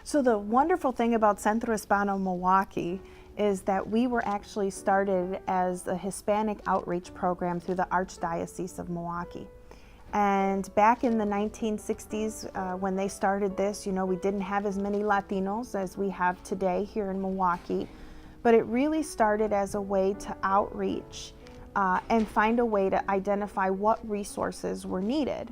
So the wonderful thing about Centro Hispano Milwaukee is that we were actually started as a Hispanic outreach program through the Archdiocese of Milwaukee. And back in the 1960s, when they started this, we didn't have as many Latinos as we have today here in Milwaukee, but it really started as a way to outreach and find a way to identify what resources were needed.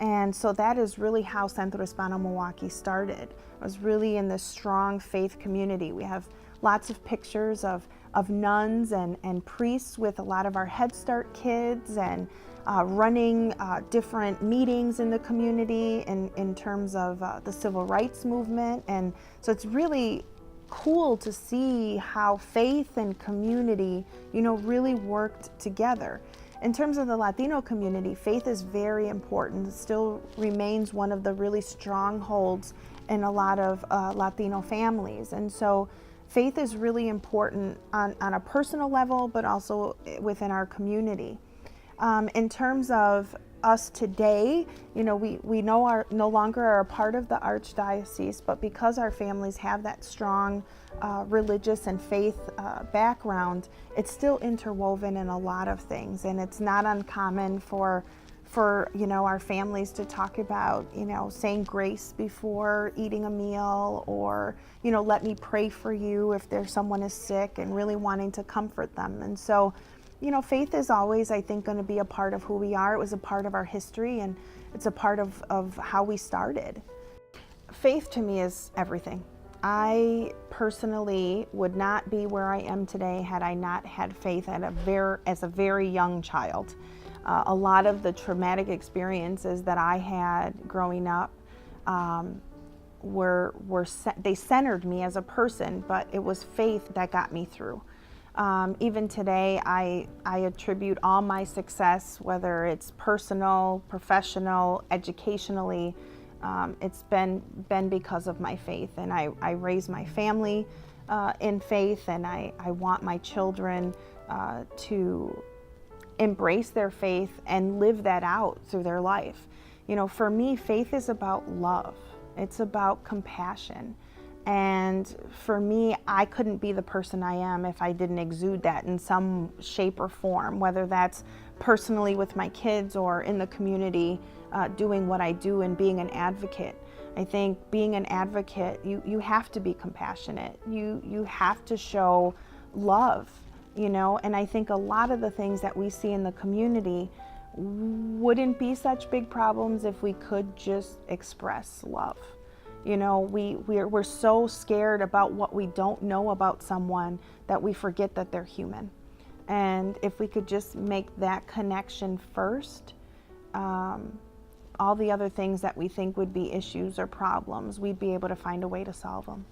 And so that is really how Centro Hispano Milwaukee started. It was really in this strong faith community. We have lots of pictures of nuns and priests with a lot of our Head Start kids, and running different meetings in the community in terms of the civil rights movement. And so it's really cool to see how faith and community, really worked together. In terms of the Latino community, faith is very important. It still remains one of the really strongholds in a lot of Latino families. And so faith is really important on a personal level, but also within our community. In terms of us today, we no longer are a part of the Archdiocese, but because our families have that strong religious and faith background, it's still interwoven in a lot of things. And it's not uncommon for our families to talk about, saying grace before eating a meal, or, let me pray for you if there's someone is sick, and really wanting to comfort them. And so, faith is always, I think, going to be a part of who we are. It was a part of our history, and it's a part of how we started. Faith to me is everything. I personally would not be where I am today had I not had faith as a very young child. A lot of the traumatic experiences that I had growing up they centered me as a person, but it was faith that got me through. Even today, I attribute all my success, whether it's personal, professional, educationally, it's been because of my faith. And I raise my family in faith, and I want my children to embrace their faith and live that out through their life. For me, faith is about love. It's about compassion. And for me, I couldn't be the person I am if I didn't exude that in some shape or form, whether that's personally with my kids or in the community, doing what I do and being an advocate. I think being an advocate, you have to be compassionate. You have to show love, and I think a lot of the things that we see in the community wouldn't be such big problems if we could just express love. We're so scared about what we don't know about someone that we forget that they're human. And if we could just make that connection first, all the other things that we think would be issues or problems, we'd be able to find a way to solve them.